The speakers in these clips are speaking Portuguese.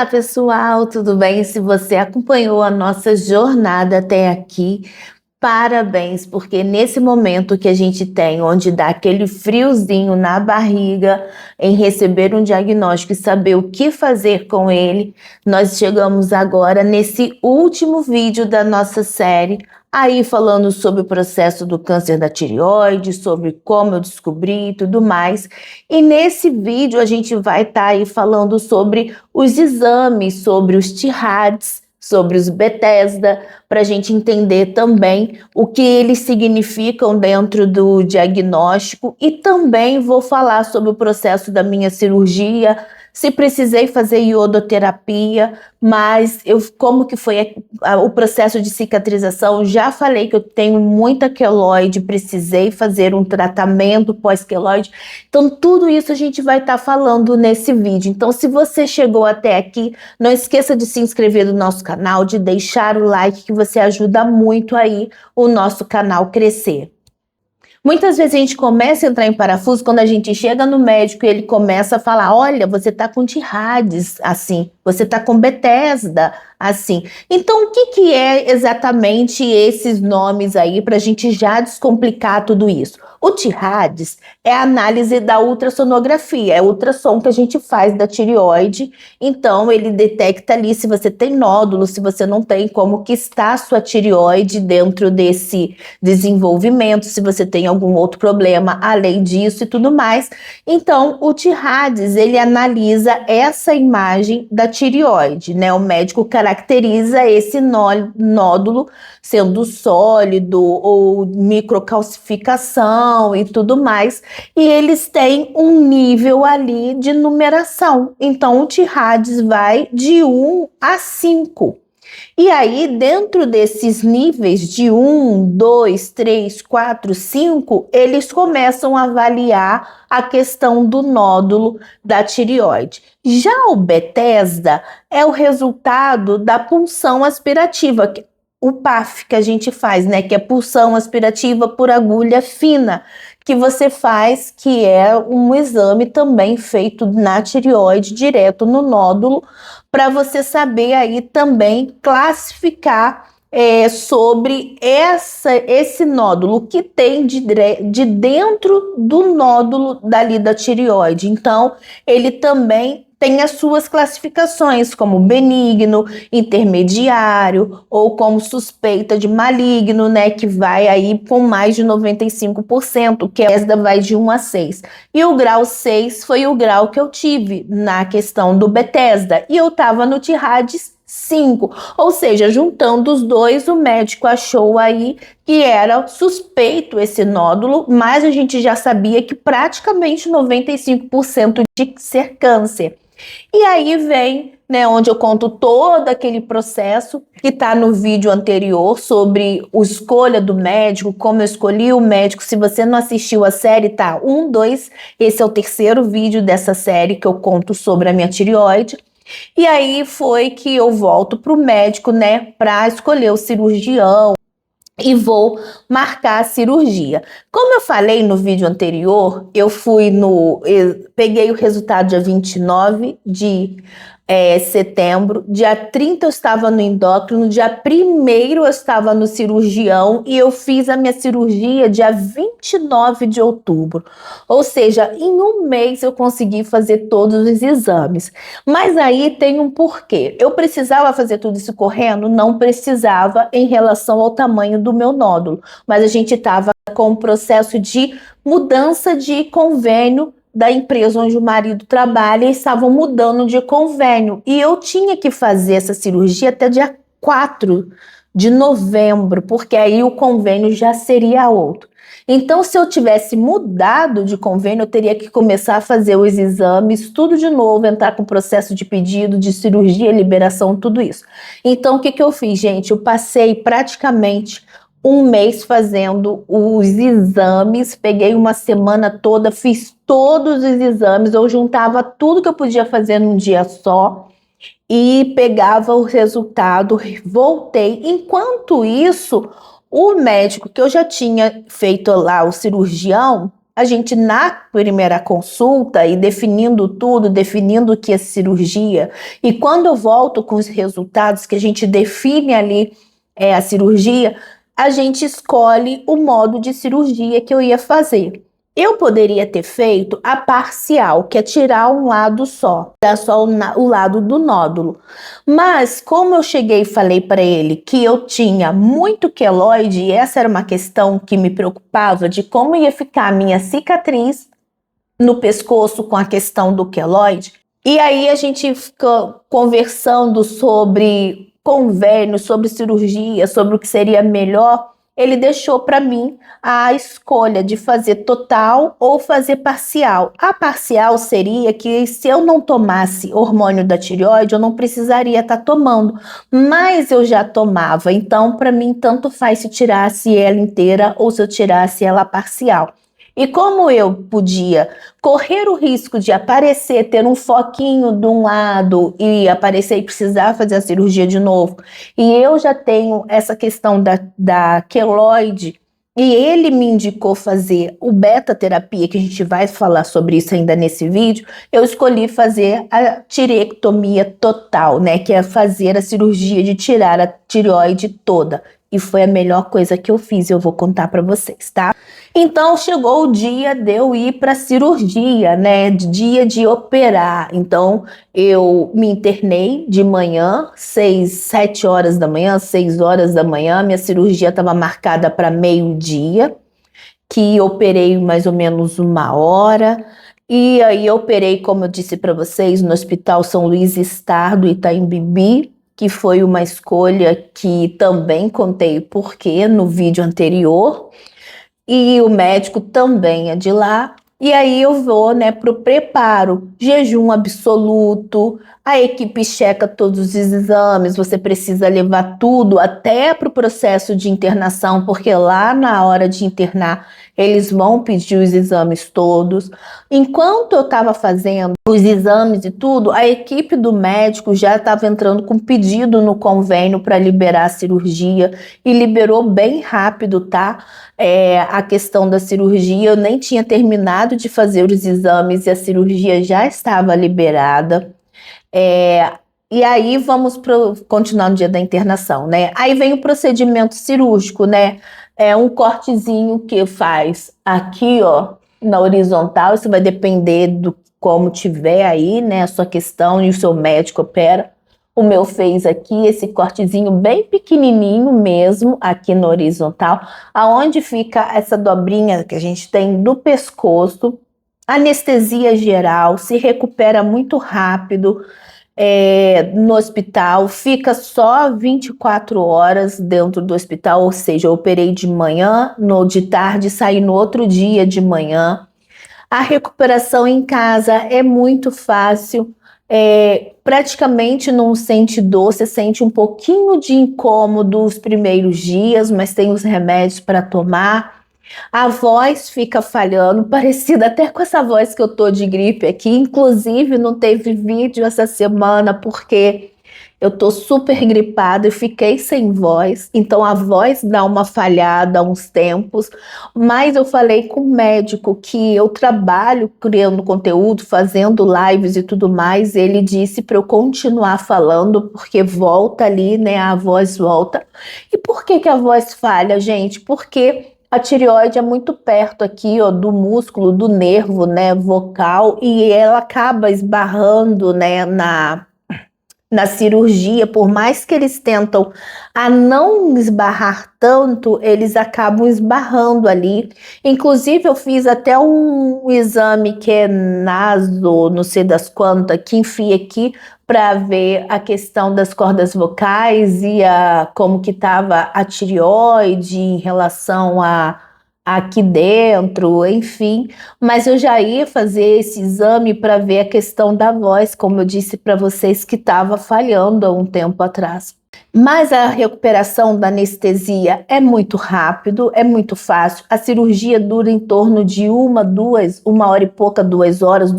Olá, pessoal, tudo bem? Se você acompanhou a nossa jornada até aqui, parabéns, porque nesse momento que a gente tem, onde dá aquele friozinho na barriga em receber um diagnóstico e saber o que fazer com ele, nós chegamos agora nesse último vídeo da nossa série, aí falando sobre o processo do câncer da tireoide, sobre como eu descobri e tudo mais. E nesse vídeo a gente vai estar aí falando sobre os exames, sobre os TIRADS, sobre os Bethesda, para a gente entender também o que eles significam dentro do diagnóstico, e também vou falar sobre o processo da minha cirurgia, se precisei fazer iodoterapia, mas como que foi o processo de cicatrização. Já falei que eu tenho muita queloide, precisei fazer um tratamento pós-queloide. Então tudo isso a gente vai estar falando nesse vídeo. Então se você chegou até aqui, não esqueça de se inscrever no nosso canal, de deixar o like, que você ajuda muito aí o nosso canal crescer. Muitas vezes a gente começa a entrar em parafuso quando a gente chega no médico e ele começa a falar: olha, você tá com TIRADS, assim, você tá com Bethesda, assim. Então, o que é exatamente esses nomes aí para a gente já descomplicar tudo isso? O TIRADS é a análise da ultrassonografia, é o ultrassom que a gente faz da tireoide. Então, ele detecta ali se você tem nódulo, se você não tem, como que está a sua tireoide dentro desse desenvolvimento, se você tem algum outro problema além disso e tudo mais. Então, o TIRADS, ele analisa essa imagem da tireoide, né? O médico caracteriza esse nódulo sendo sólido ou microcalcificação e tudo mais, e eles têm um nível ali de numeração. Então, o TIRADS vai de 1 a 5. E aí, dentro desses níveis de 1, 2, 3, 4, 5, eles começam a avaliar a questão do nódulo da tireoide. Já o Bethesda é o resultado da punção aspirativa, o PAF que a gente faz, né? Que é punção aspirativa por agulha fina, que você faz, que é um exame também feito na tireoide, direto no nódulo, para você saber aí também classificar sobre esse nódulo, o que tem de dentro do nódulo dali da tireoide. Então, ele também tem as suas classificações, como benigno, intermediário ou como suspeita de maligno, né, que vai aí com mais de 95%, que essa vai de 1 a 6. E o grau 6 foi o grau que eu tive na questão do Bethesda, e eu estava no TIRADS 5, ou seja, juntando os dois, o médico achou aí que era suspeito esse nódulo, mas a gente já sabia que praticamente 95% de ser câncer. E aí vem, né, onde eu conto todo aquele processo que está no vídeo anterior sobre a escolha do médico, como eu escolhi o médico. Se você não assistiu a série, tá 1, 2, esse é o terceiro vídeo dessa série que eu conto sobre a minha tireoide. E aí foi que eu volto para o médico, né, para escolher o cirurgião e vou marcar a cirurgia. Como eu falei no vídeo anterior, eu peguei o resultado dia 29 de setembro, dia 30 eu estava no endócrino, dia 1º eu estava no cirurgião, e eu fiz a minha cirurgia dia 29 de outubro. Ou seja, em um mês eu consegui fazer todos os exames. Mas aí tem um porquê. Eu precisava fazer tudo isso correndo? Não precisava, em relação ao tamanho do meu nódulo, mas a gente estava com um processo de mudança de convênio da empresa onde o marido trabalha, e estavam mudando de convênio, e eu tinha que fazer essa cirurgia até dia 4 de novembro, porque aí o convênio já seria outro. Então, se eu tivesse mudado de convênio, eu teria que começar a fazer os exames, tudo de novo, entrar com o processo de pedido, de cirurgia, liberação, tudo isso. Então, o que eu fiz, gente? Eu passei praticamente um mês fazendo os exames, peguei uma semana toda, fiz todos os exames, eu juntava tudo que eu podia fazer num dia só e pegava o resultado, voltei. Enquanto isso, o médico que eu já tinha feito lá, o cirurgião, a gente na primeira consulta e definindo tudo, definindo o que é cirurgia, e quando eu volto com os resultados que a gente define ali a cirurgia, a gente escolhe o modo de cirurgia que eu ia fazer. Eu poderia ter feito a parcial, que é tirar um lado só, tirar só o lado do nódulo. Mas como eu cheguei e falei para ele que eu tinha muito queloide, e essa era uma questão que me preocupava de como ia ficar a minha cicatriz no pescoço com a questão do queloide. E aí a gente fica conversando sobre convênio, sobre cirurgia, sobre o que seria melhor. Ele deixou para mim a escolha de fazer total ou fazer parcial. A parcial seria que se eu não tomasse hormônio da tireoide, eu não precisaria estar tomando, mas eu já tomava. Então, para mim, tanto faz se tirasse ela inteira ou se eu tirasse ela parcial. E como eu podia correr o risco de aparecer, ter um foquinho de um lado e aparecer e precisar fazer a cirurgia de novo, e eu já tenho essa questão da queloide, e ele me indicou fazer o beta-terapia, que a gente vai falar sobre isso ainda nesse vídeo, eu escolhi fazer a tireectomia total, né, que é fazer a cirurgia de tirar a tireoide toda. E foi a melhor coisa que eu fiz, eu vou contar para vocês, tá? Então chegou o dia de eu ir para cirurgia, né? Dia de operar. Então eu me internei de manhã, 7 horas da manhã, 6 horas da manhã. Minha cirurgia estava marcada para meio-dia, que operei mais ou menos 1 hora. E aí eu operei, como eu disse para vocês, no Hospital São Luís Star do Itaim Bibi, que foi uma escolha que também contei porquê no vídeo anterior. E o médico também é de lá. E aí eu vou, né, pro preparo, jejum absoluto, a equipe checa todos os exames, você precisa levar tudo até pro processo de internação, porque lá na hora de internar, eles vão pedir os exames todos. Enquanto eu estava fazendo os exames e tudo, a equipe do médico já estava entrando com pedido no convênio para liberar a cirurgia, e liberou bem rápido, tá? A questão da cirurgia, eu nem tinha terminado de fazer os exames e a cirurgia já estava liberada. E aí vamos continuar no dia da internação, né? Aí vem o procedimento cirúrgico, né? É um cortezinho que faz aqui, ó, na horizontal. Isso vai depender do como tiver aí, né? A sua questão e o seu médico opera. O meu fez aqui esse cortezinho bem pequenininho mesmo, aqui no horizontal, aonde fica essa dobrinha que a gente tem do pescoço. Anestesia geral, se recupera muito rápido no hospital, fica só 24 horas dentro do hospital, ou seja, eu operei de manhã, de tarde, saí no outro dia de manhã. A recuperação em casa é muito fácil. Praticamente não sente dor, você sente um pouquinho de incômodo os primeiros dias, mas tem os remédios para tomar. A voz fica falhando, parecida até com essa voz que eu tô de gripe aqui. Inclusive, não teve vídeo essa semana porque eu tô super gripada e fiquei sem voz, então a voz dá uma falhada há uns tempos, mas eu falei com o médico que eu trabalho criando conteúdo, fazendo lives e tudo mais, ele disse para eu continuar falando, porque volta ali, né, a voz volta. E por que a voz falha, gente? Porque a tireoide é muito perto aqui, ó, do músculo, do nervo, né, vocal, e ela acaba esbarrando, né, na cirurgia. Por mais que eles tentam a não esbarrar tanto, eles acabam esbarrando ali. Inclusive, eu fiz até um exame que é naso, não sei das quantas, que enfia aqui para ver a questão das cordas vocais e como que estava a tireoide em relação a aqui dentro, enfim, mas eu já ia fazer esse exame para ver a questão da voz, como eu disse para vocês que estava falhando há um tempo atrás. Mas a recuperação da anestesia é muito rápido, é muito fácil. A cirurgia dura em torno de 1 hora e pouca, 2 horas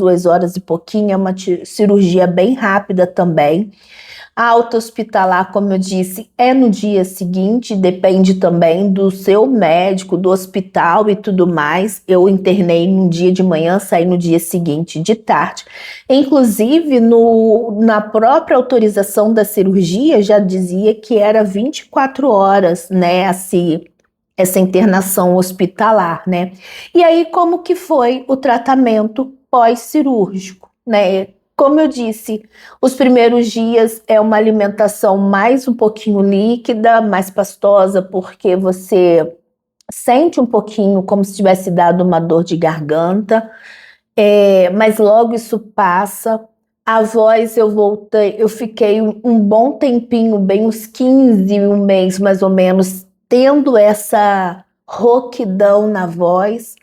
e pouquinho. É uma cirurgia bem rápida também. A alta hospitalar, como eu disse, é no dia seguinte, depende também do seu médico, do hospital e tudo mais. Eu internei no dia de manhã, saí no dia seguinte de tarde. Inclusive, na própria autorização da cirurgia, já dizia que era 24 horas, né, assim, essa internação hospitalar, né? E aí, como que foi o tratamento pós-cirúrgico, né? Como eu disse, os primeiros dias é uma alimentação mais um pouquinho líquida, mais pastosa, porque você sente um pouquinho como se tivesse dado uma dor de garganta, mas logo isso passa. A voz eu voltei, eu fiquei um bom tempinho, bem uns 15, um mês mais ou menos, tendo essa rouquidão na voz.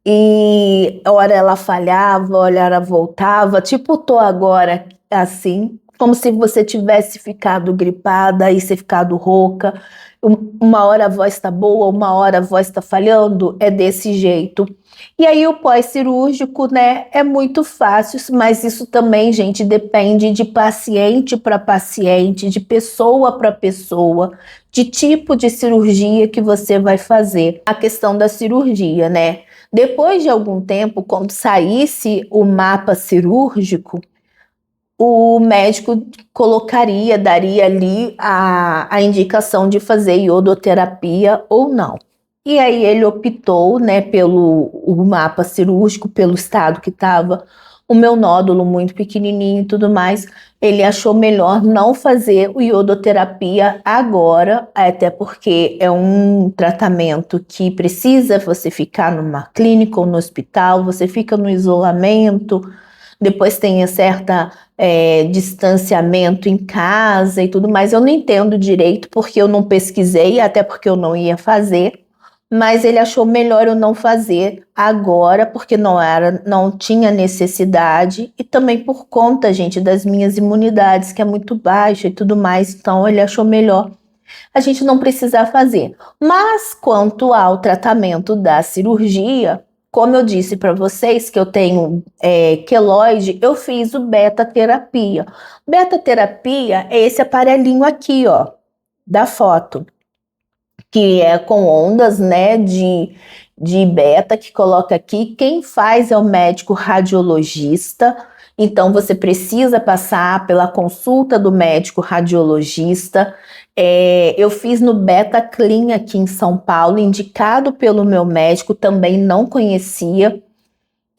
E hora ela falhava, hora ela voltava, tipo tô agora assim, como se você tivesse ficado gripada e você ficado rouca. Uma hora a voz tá boa, uma hora a voz tá falhando, é desse jeito. E aí o pós-cirúrgico, né, é muito fácil, mas isso também, gente, depende de paciente para paciente, de pessoa para pessoa, de tipo de cirurgia que você vai fazer. A questão da cirurgia, né? Depois de algum tempo, quando saísse o mapa cirúrgico, o médico daria ali a indicação de fazer iodoterapia ou não. E aí ele optou, né, pelo o mapa cirúrgico, pelo estado que estava o meu nódulo muito pequenininho e tudo mais. Ele achou melhor não fazer o iodoterapia agora, até porque é um tratamento que precisa você ficar numa clínica ou no hospital, você fica no isolamento, depois tem certa distanciamento em casa e tudo mais. Eu não entendo direito porque eu não pesquisei, até porque eu não ia fazer, mas ele achou melhor eu não fazer agora, porque não tinha necessidade, e também por conta, gente, das minhas imunidades, que é muito baixa e tudo mais, então ele achou melhor a gente não precisar fazer. Mas quanto ao tratamento da cirurgia, como eu disse para vocês que eu tenho queloide, eu fiz o beta-terapia. Beta-terapia é esse aparelhinho aqui, ó, da foto, que é com ondas, né, de beta, que coloca aqui. Quem faz é o médico radiologista, então você precisa passar pela consulta do médico radiologista. Eu fiz no Beta Clean aqui em São Paulo, indicado pelo meu médico, também não conhecia.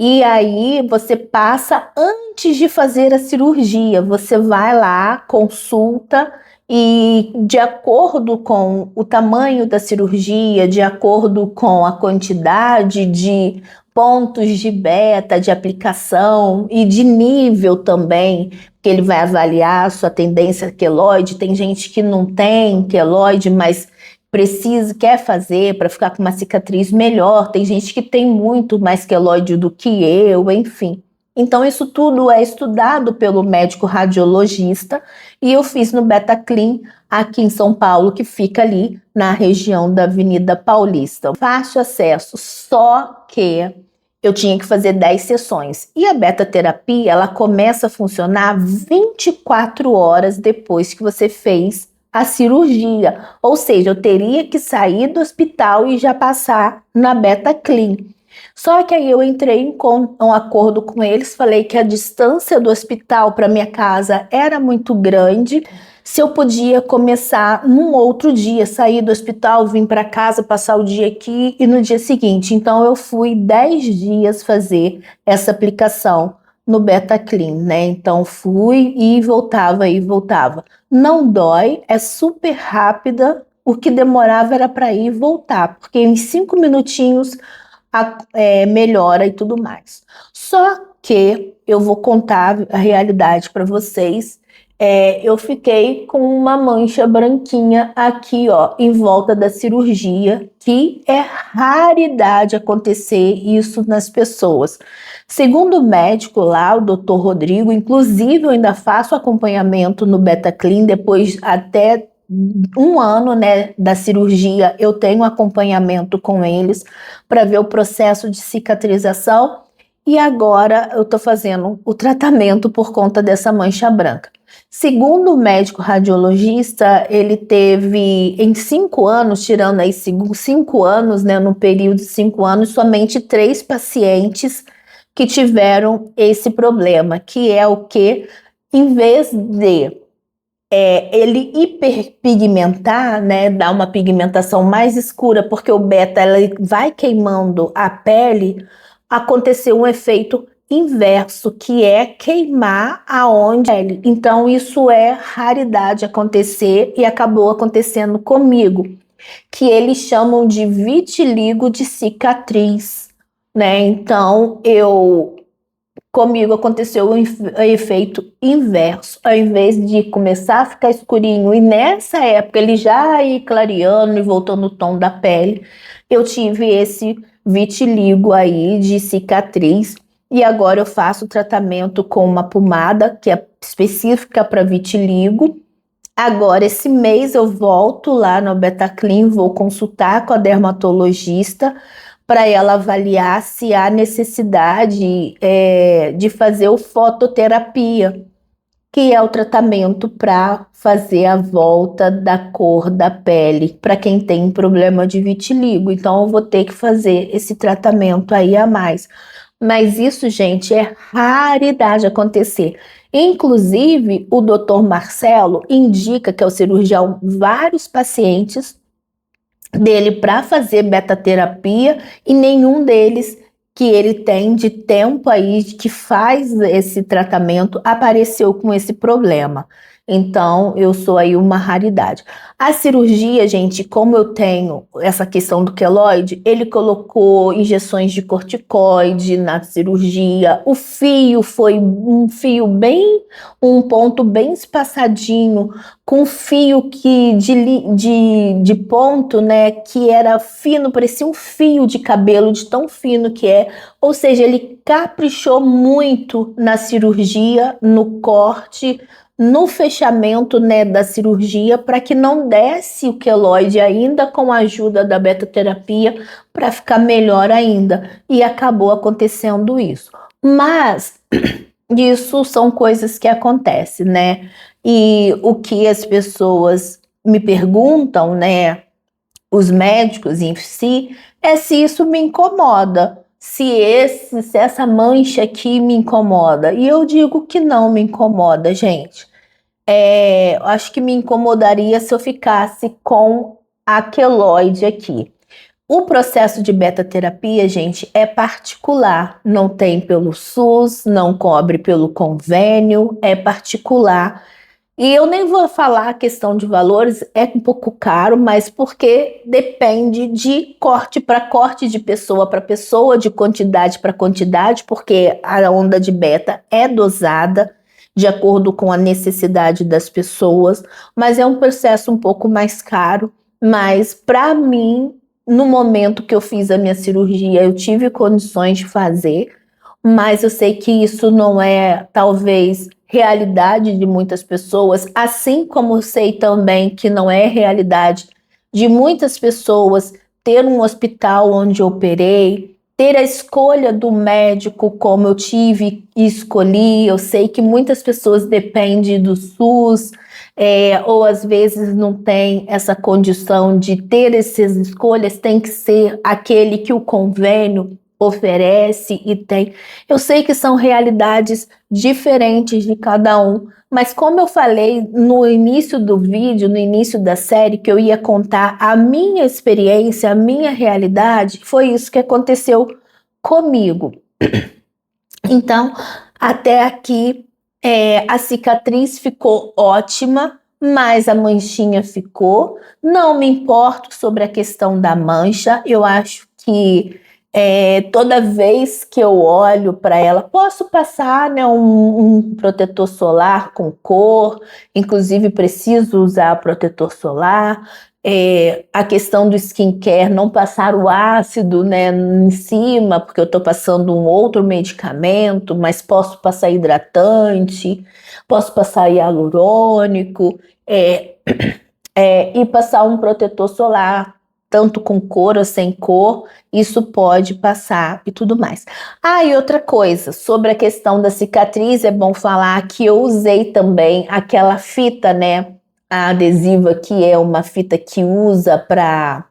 E aí você passa antes de fazer a cirurgia, você vai lá, consulta e de acordo com o tamanho da cirurgia, de acordo com a quantidade de pontos de beta, de aplicação e de nível também, que ele vai avaliar a sua tendência queloide. Tem gente que não tem queloide, mas quer fazer para ficar com uma cicatriz melhor. Tem gente que tem muito mais queloide do que eu, enfim. Então isso tudo é estudado pelo médico radiologista e eu fiz no Beta Clean aqui em São Paulo, que fica ali na região da Avenida Paulista. Fácil acesso, só que eu tinha que fazer 10 sessões. E a beta-terapia, ela começa a funcionar 24 horas depois que você fez a cirurgia, ou seja, eu teria que sair do hospital e já passar na Beta Clean. Só que aí eu entrei em um acordo com eles, falei que a distância do hospital para minha casa era muito grande, se eu podia começar num outro dia, sair do hospital, vir para casa, passar o dia aqui e no dia seguinte. Então eu fui 10 dias fazer essa aplicação no Beta Clean, né? Então fui e voltava e voltava. Não dói, é super rápida. O que demorava era para ir e voltar, porque em 5 minutinhos melhora e tudo mais. Só que eu vou contar a realidade para vocês. Eu fiquei com uma mancha branquinha aqui, ó, em volta da cirurgia, que é raridade acontecer isso nas pessoas. Segundo o médico lá, o Dr. Rodrigo, inclusive eu ainda faço acompanhamento no Beta Clean, depois até um ano, né, da cirurgia, eu tenho acompanhamento com eles para ver o processo de cicatrização e agora eu tô fazendo o tratamento por conta dessa mancha branca. Segundo o médico radiologista, ele teve em 5 anos, tirando aí 5 anos, né, no período de 5 anos, somente 3 pacientes que tiveram esse problema, que é o que, em vez de ele hiperpigmentar, né, dar uma pigmentação mais escura, porque o beta ela vai queimando a pele, aconteceu um efeito inverso, que é queimar aonde ele. Então isso é raridade acontecer e acabou acontecendo comigo, que eles chamam de vitiligo de cicatriz, né? Então comigo aconteceu o efeito inverso. Ao invés de começar a ficar escurinho e nessa época ele já ir clareando e voltando no tom da pele, eu tive esse vitiligo aí de cicatriz e agora eu faço tratamento com uma pomada que é específica para vitiligo. Agora, esse mês eu volto lá no Betaclean, vou consultar com a dermatologista para ela avaliar se há necessidade de fazer o fototerapia, que é o tratamento para fazer a volta da cor da pele para quem tem problema de vitiligo. Então, eu vou ter que fazer esse tratamento aí a mais. Mas isso, gente, é raridade acontecer. Inclusive, o Dr. Marcelo indica, que é o cirurgião, vários pacientes dele para fazer beta-terapia e nenhum deles que ele tem de tempo aí que faz esse tratamento apareceu com esse problema. Então, eu sou aí uma raridade. A cirurgia, gente, como eu tenho essa questão do queloide, ele colocou injeções de corticoide na cirurgia. O fio foi um fio um ponto bem espaçadinho, com fio de ponto, né, que era fino, parecia um fio de cabelo, de tão fino que é. Ou seja, ele caprichou muito na cirurgia, no corte, no fechamento, né, da cirurgia, para que não desse o queloide ainda com a ajuda da beta-terapia, para ficar melhor ainda. E acabou acontecendo isso. Mas isso são coisas que acontecem, né? E o que as pessoas me perguntam, né, os médicos em si, é se isso me incomoda, se essa mancha aqui me incomoda. E eu digo que não me incomoda, gente. Eu acho que me incomodaria se eu ficasse com a queloide aqui. O processo de beta-terapia, gente, é particular, não tem pelo SUS, não cobre pelo convênio, é particular. E eu nem vou falar a questão de valores, é um pouco caro, mas porque depende de corte para corte, de pessoa para pessoa, de quantidade para quantidade, porque a onda de beta é dosada de acordo com a necessidade das pessoas, mas é um processo um pouco mais caro. Mas para mim, no momento que eu fiz a minha cirurgia, eu tive condições de fazer, mas eu sei que isso não é, talvez, realidade de muitas pessoas, assim como eu sei também que não é realidade de muitas pessoas ter um hospital onde eu operei, ter a escolha do médico como eu tive e escolhi. Eu sei que muitas pessoas dependem do SUS, ou às vezes não tem essa condição de ter essas escolhas, tem que ser aquele que o convênio oferece e tem. Eu sei que são realidades diferentes de cada um, mas como eu falei no início do vídeo, no início da série, que eu ia contar a minha experiência, a minha realidade, foi isso que aconteceu comigo. Então, até aqui, a cicatriz ficou ótima, mas a manchinha ficou. Não me importo sobre a questão da mancha, eu acho que toda vez que eu olho para ela, posso passar, né, um protetor solar com cor, inclusive preciso usar protetor solar. A questão do skincare, não passar o ácido, né, em cima, porque eu estou passando um outro medicamento, mas posso passar hidratante, posso passar hialurônico. e passar um protetor solar, tanto com cor ou sem cor, isso pode passar e tudo mais. E outra coisa, sobre a questão da cicatriz, é bom falar que eu usei também aquela fita, né, a adesiva, que é uma fita que usa para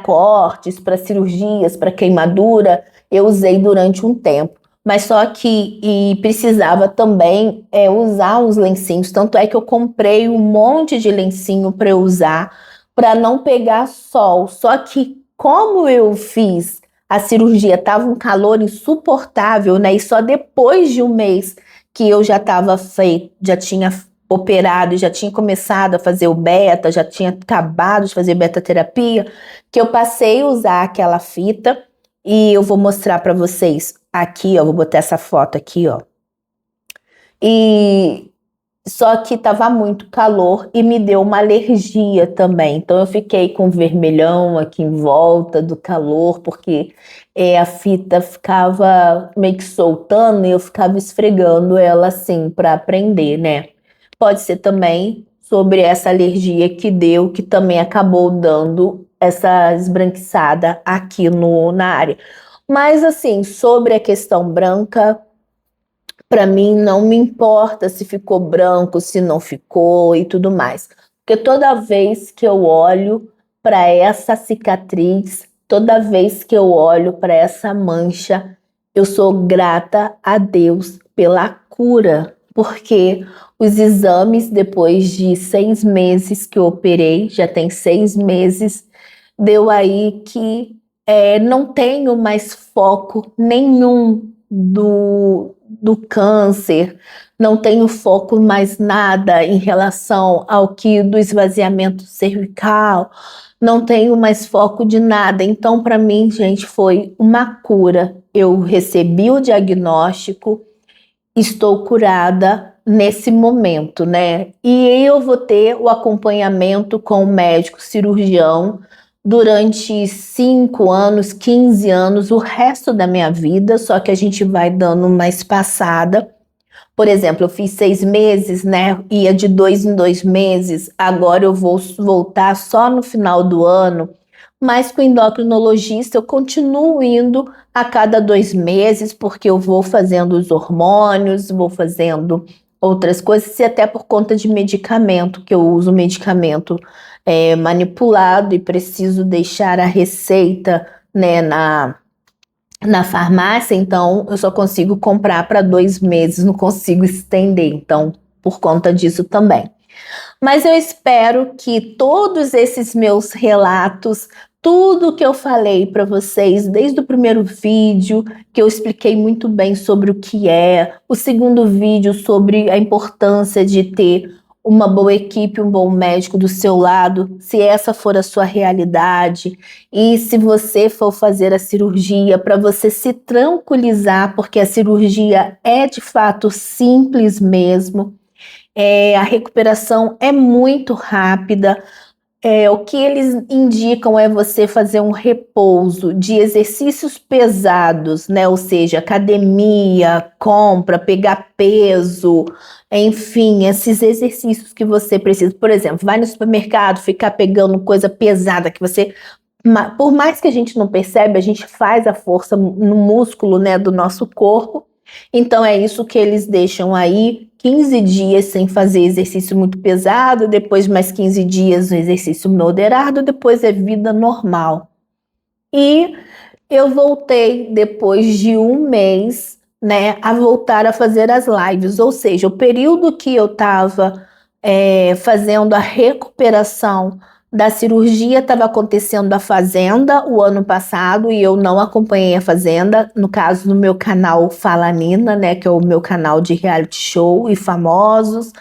cortes, para cirurgias, para queimadura, eu usei durante um tempo. Mas só que precisava também usar uns lencinhos. Tanto é que eu comprei um monte de lencinho para eu usar, para não pegar sol. Só que como eu fiz a cirurgia, estava um calor insuportável, né? E só depois de um mês que eu já estava feito, já tinha operado, já tinha começado a fazer o beta, já tinha acabado de fazer beta terapia, que eu passei a usar aquela fita. E eu vou mostrar para vocês aqui, ó, vou botar essa foto aqui, ó. E só que tava muito calor e me deu uma alergia também. Então eu fiquei com vermelhão aqui em volta do calor, porque a fita ficava meio que soltando e eu ficava esfregando ela assim para prender, né? Pode ser também sobre essa alergia que deu, que também acabou dando essa esbranquiçada aqui na área. Mas assim, sobre a questão branca, para mim não me importa se ficou branco, se não ficou e tudo mais. Porque toda vez que eu olho para essa cicatriz, toda vez que eu olho para essa mancha, eu sou grata a Deus pela cura. Porque os exames, depois de 6 meses que eu operei, já tem 6 meses, deu aí que não tenho mais foco nenhum do câncer, não tenho foco mais nada em relação ao que do esvaziamento cervical, não tenho mais foco de nada. Então, para mim, gente, foi uma cura. Eu recebi o diagnóstico, estou curada nesse momento, né? E eu vou ter o acompanhamento com o médico cirurgião durante 5 anos, 15 anos, o resto da minha vida, só que a gente vai dando uma espaçada. Por exemplo, eu fiz 6 meses, né? Ia de 2 em 2 meses, agora eu vou voltar só no final do ano, mas com o endocrinologista eu continuo indo a cada 2 meses, porque eu vou fazendo os hormônios, vou fazendo outras coisas, e até por conta de medicamento, que eu uso medicamento manipulado e preciso deixar a receita, né, na farmácia, então eu só consigo comprar para 2 meses, não consigo estender, então por conta disso também. Mas eu espero que todos esses meus relatos, tudo que eu falei para vocês desde o primeiro vídeo, que eu expliquei muito bem sobre o que o segundo vídeo sobre a importância de ter uma boa equipe, um bom médico do seu lado, se essa for a sua realidade, e se você for fazer a cirurgia, para você se tranquilizar, porque a cirurgia é de fato simples mesmo. A recuperação é muito rápida. O que eles indicam é você fazer um repouso de exercícios pesados, né? Ou seja, academia, compra, pegar peso, enfim, esses exercícios que você precisa. Por exemplo, vai no supermercado, ficar pegando coisa pesada que você... Por mais que a gente não percebe, a gente faz a força no músculo, né, do nosso corpo. Então é isso que eles deixam aí, 15 dias sem fazer exercício muito pesado, depois mais 15 dias no exercício moderado, depois é vida normal. E eu voltei depois de um mês, né, a voltar a fazer as lives, ou seja, o período que eu estava fazendo a recuperação da cirurgia estava acontecendo a Fazenda o ano passado e eu não acompanhei a Fazenda, no caso no meu canal Fala Nina, né, que é o meu canal de reality show e famosos.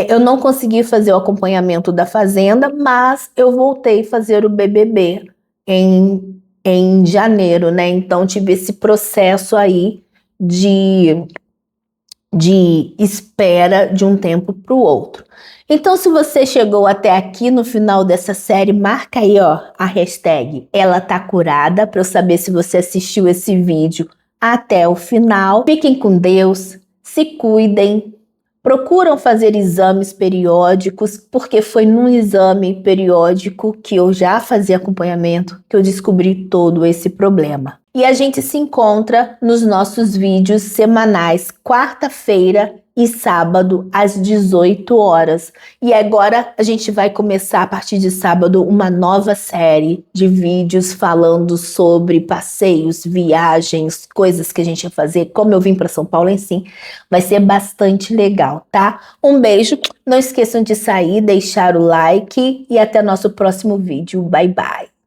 Eu não consegui fazer o acompanhamento da Fazenda, mas eu voltei a fazer o BBB em janeiro, né, então tive esse processo aí de espera de um tempo para o outro. Então, se você chegou até aqui no final dessa série, marca aí, ó, a hashtag Ela Tá Curada, para eu saber se você assistiu esse vídeo até o final. Fiquem com Deus, se cuidem, Procuram fazer exames periódicos, porque foi num exame periódico que eu já fazia acompanhamento que eu descobri todo esse problema. E a gente se encontra nos nossos vídeos semanais, quarta-feira e sábado, às 18 horas. E agora a gente vai começar, a partir de sábado, uma nova série de vídeos falando sobre passeios, viagens, coisas que a gente ia fazer, como eu vim para São Paulo em si. Vai ser bastante legal, tá? Um beijo, não esqueçam de sair, deixar o like e até nosso próximo vídeo. Bye, bye!